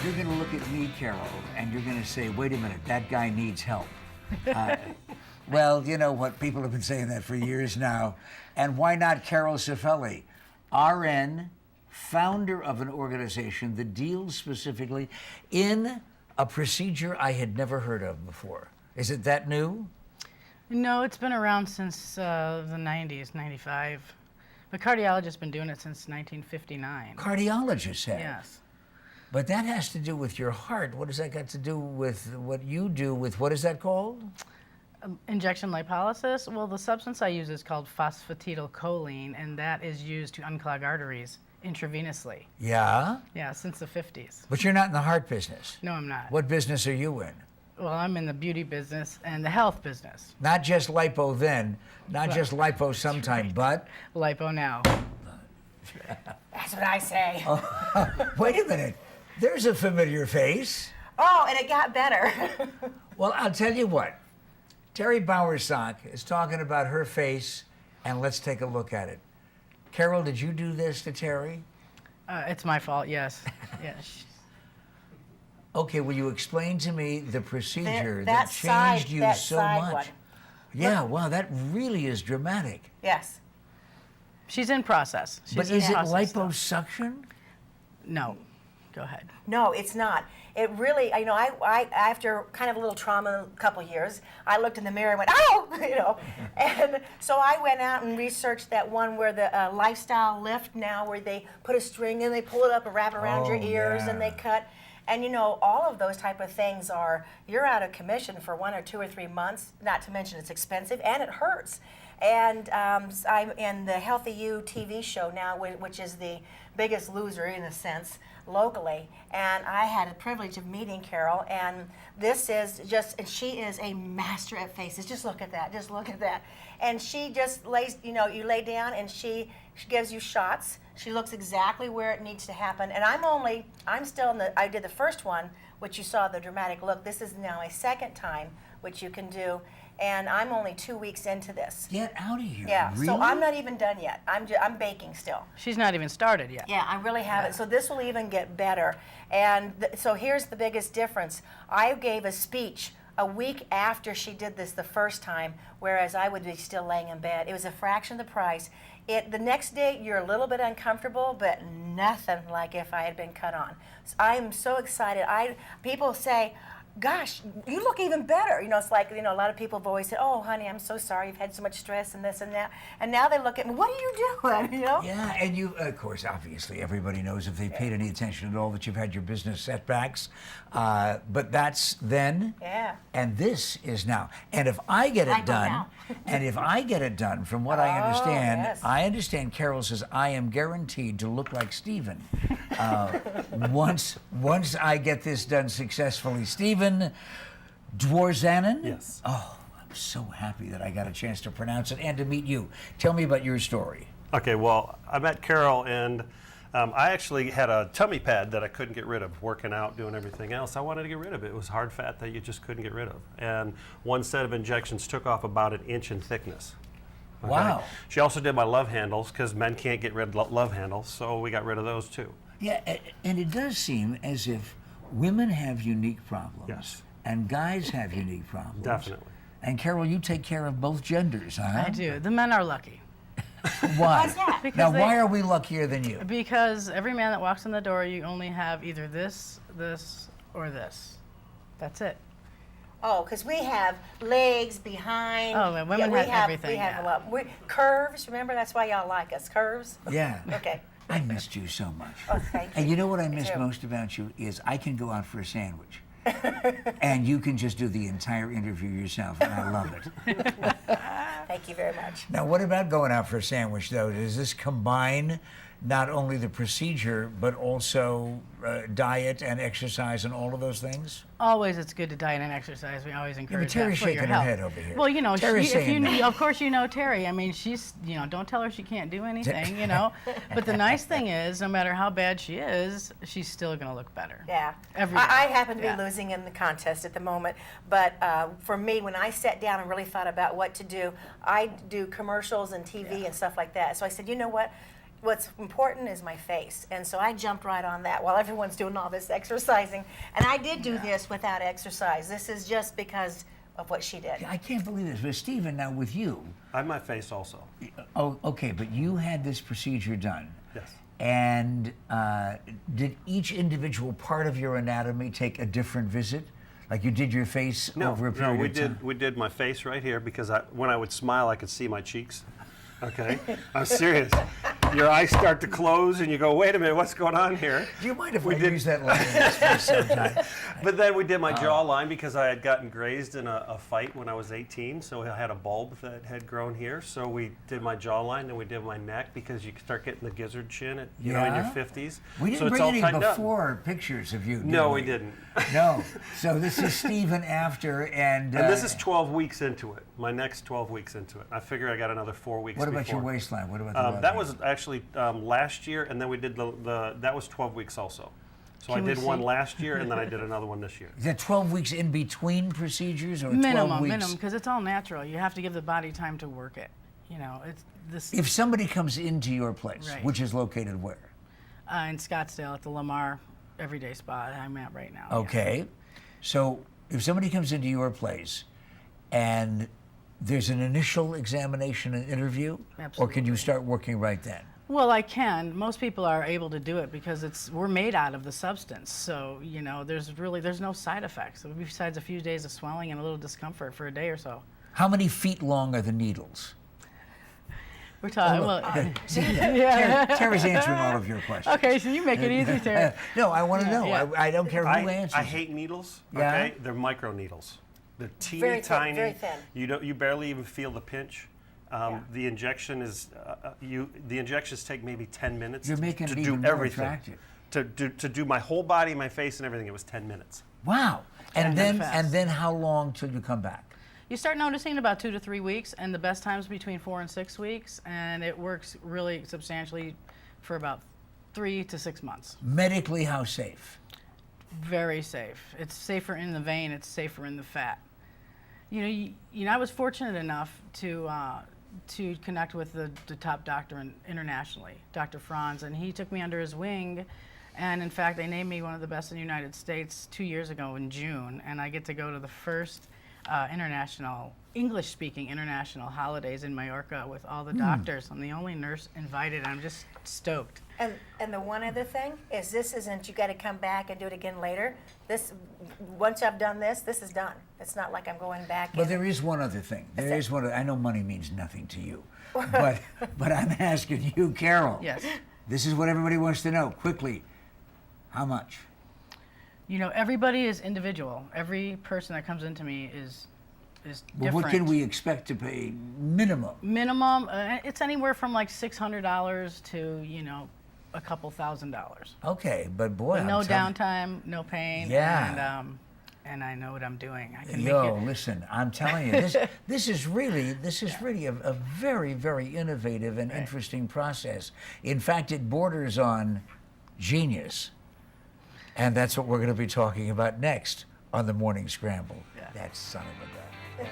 you're going to look at me, Carol, and you're going to say, wait a minute, that guy needs help. Well, you know what? People have been saying that for years now. And why not Carol Cifelli, RN, founder of an organization that deals specifically in a procedure I had never heard of before. Is it that new? No, it's been around since the 90s, 95. But cardiologists have been doing it since 1959. Cardiologists have. Yes. But that has to do with your heart. What does that got to do with what you do with, what is that called? Injection lipolysis? Well, the substance I use is called phosphatidylcholine, and that is used to unclog arteries intravenously. Yeah? Yeah, since the 50s. But you're not in the heart business. No, I'm not. What business are you in? Well, I'm in the beauty business and the health business. Not just lipo then, not just lipo sometime, but? LipoNOW. That's what I say. Wait a minute. There's a familiar face. Oh, and it got better. Well, I'll tell you what. Terry Bowersock is talking about her face, and let's take a look at it. Carol, did you do this to Terry? It's my fault, yes. Yes. Okay, will you explain to me the procedure That that side- changed you that so side much? one. Yeah, wow, that really is dramatic. Yes. She's in process. She's But in is it process still. liposuction? No. Go ahead. No, it's not. It really, you know, I after kind of a little trauma, a couple years, I looked in the mirror and went, oh, you know. And so I went out and researched that one where the lifestyle lift now, where they put a string and they pull it up and wrap it around your ears and they cut. And you know, all of those type of things are, you're out of commission for 1 or 2 or 3 months, not to mention it's expensive and it hurts. And I'm in the Healthy You TV show now, which is the biggest loser in a sense locally. And I had the privilege of meeting Carol, and this is just, and she is a master at faces. Just look at that, just look at that. And she just lays, you know, you lay down and she gives you shots. She looks exactly where it needs to happen. And I'm still in I did the first one, which you saw the dramatic look. This is now a second time, which you can do. And I'm only 2 weeks into this. Get out of here. Yeah, Really? so I'm not even done yet. I'm baking still. She's not even started yet. Yeah, I really haven't. So this will even get better. And so here's the biggest difference. I gave a speech a week after she did this the first time, whereas I would be still laying in bed. It was a fraction of the price. The next day, you're a little bit uncomfortable, but nothing like if I had been cut on. So I am so excited. People say, gosh, you look even better. You know, it's like, you know, a lot of people have always said, oh, honey, I'm so sorry you've had so much stress and this and that. And now they look at me, what are you doing, you know? Yeah, and you, of course, obviously, everybody knows if they paid any attention at all that you've had your business setbacks. But that's then, and this is now. And if I get it done, and if I get it done, from what I understand, I understand Carol says I am guaranteed to look like Stephen. Once I get this done successfully. Stephen Dworzanin? Yes. Oh, I'm so happy that I got a chance to pronounce it and to meet you. Tell me about your story. Okay, well, I met Carol, and I actually had a tummy pad that I couldn't get rid of, working out, doing everything else. I wanted to get rid of it. It was hard fat that you just couldn't get rid of. And one set of injections took off about 1 inch in thickness. Okay? Wow. She also did my love handles, because men can't get rid of love handles, so we got rid of those too. Yeah, and it does seem as if women have unique problems. Yes. And guys have unique problems. Definitely. And Carol, you take care of both genders, huh? I do. The men are lucky. Why? Why's that? Because Now, why are we luckier than you? Because every man that walks in the door, you only have either this, or this. That's it. Oh, because we have legs behind. Oh, and women we have everything, We have yeah. a lot. Curves, remember? That's why y'all like us. Curves? Yeah. Okay. I missed you so much. Oh, thank you. And you know what I Me miss too. most about you is I can go out for a sandwich. And you can just do the entire interview yourself, and I love it. Thank you very much. Now, what about going out for a sandwich, though? Does this combine not only the procedure, but also diet and exercise and all of those things? Always, it's good to diet and exercise. We always encourage Terry's that for your shaking her health. head over here. Well, you know, Terry's if saying that. of course you know Terry. I mean, she's, you know, don't tell her she can't do anything, you know. But the nice thing is, no matter how bad she is, she's still going to look better. Yeah. Every day. I happen to be Yeah. losing in the contest at the moment, but for me, when I sat down and really thought about what to do, I do commercials and TV and stuff like that. So I said, you know what? what's important is my face. And so I jumped right on that while everyone's doing all this exercising. And I did do this without exercise. This is just because of what she did. I can't believe this. But Stephen, now with you. I have my face also. Oh, okay, but you had this procedure done. Yes. And did each individual part of your anatomy take a different visit? Like you did your face over a period of time? We did my face right here because when I would smile, I could see my cheeks. Okay, I'm serious. Your eyes start to close, and you go, "Wait a minute, what's going on here?" Do you mind if we use that line in this place sometime? But then we did my jawline because I had gotten grazed in a fight when I was 18, so I had a bulb that had grown here. So we did my jawline, and we did my neck because you start getting the gizzard chin at, in your 50s. We didn't so bring it's all any tightened up. before pictures of you, did No, we? we didn't. No. So this is Stephen after, and this is 12 weeks into it. My next 12 weeks into it. I figure I got another 4 weeks. What about before. your waistline? What about the leather? That was actually last year, and then we did that was 12 weeks also. So Can I we did one see? last year, and then I did another one this year. Is that 12 weeks in between procedures, or 12 Minimum, weeks? because it's all natural. You have to give the body time to work it. You know, it's this If somebody comes into your place, Right. which is located where? in Scottsdale at the Lamar Everyday Spa that I'm at right now. yeah. Okay. So if somebody comes into your place and there's an initial examination and interview, or can you start working right then? Well, I can. Most people are able to do it because we're made out of the substance. So, you know, there's no side effects besides a few days of swelling and a little discomfort for a day or so. How many feet long are the needles? We're talking. See, Tara's answering all of your questions. Okay, so you make it easy, Terry. No, I want to know. Yeah. I don't care who answers. I hate needles. Yeah? Okay, they're micro needles. They're teeny Very thin, tiny. very thin. You barely even feel the pinch. Yeah. The injection is the injections take maybe 10 minutes You're making to it do even more everything. attractive. To do my whole body, my face, and everything. It was 10 minutes. Wow. And Yeah, then fast. how long till you come back? You start noticing in about 2 to 3 weeks, and the best times between 4 and 6 weeks, and it works really substantially for about 3 to 6 months. Medically, how safe? Very safe. It's safer in the vein. It's safer in the fat. You know, I was fortunate enough to connect with the top doctor internationally, Dr. Franz, and he took me under his wing. And in fact, they named me one of the best in the United States 2 years ago in June, and I get to go to the first English-speaking international holidays in Mallorca with all the doctors. I'm the only nurse invited, and I'm just stoked. And the one other thing is this isn't you got to come back and do it again later. This once I've done this is done. It's not like I'm going back. But in. there is one other thing. I know money means nothing to you, but I'm asking you, Carol. Yes. This is what everybody wants to know. Quickly, how much? You know, everybody is individual. Every person that comes into me is Well, different. what can we expect to pay minimum? Minimum, it's anywhere from like $600 to, you know, a couple $1,000. Okay, but boy, No I'm telling downtime, no pain. Yeah. And I know what I'm doing. I can Yo, make it. listen, I'm telling you, this is really a very, very innovative and interesting process. In fact, it borders on genius. And that's what we're going to be talking about next on the Morning Scramble. Yeah. That son of a gun.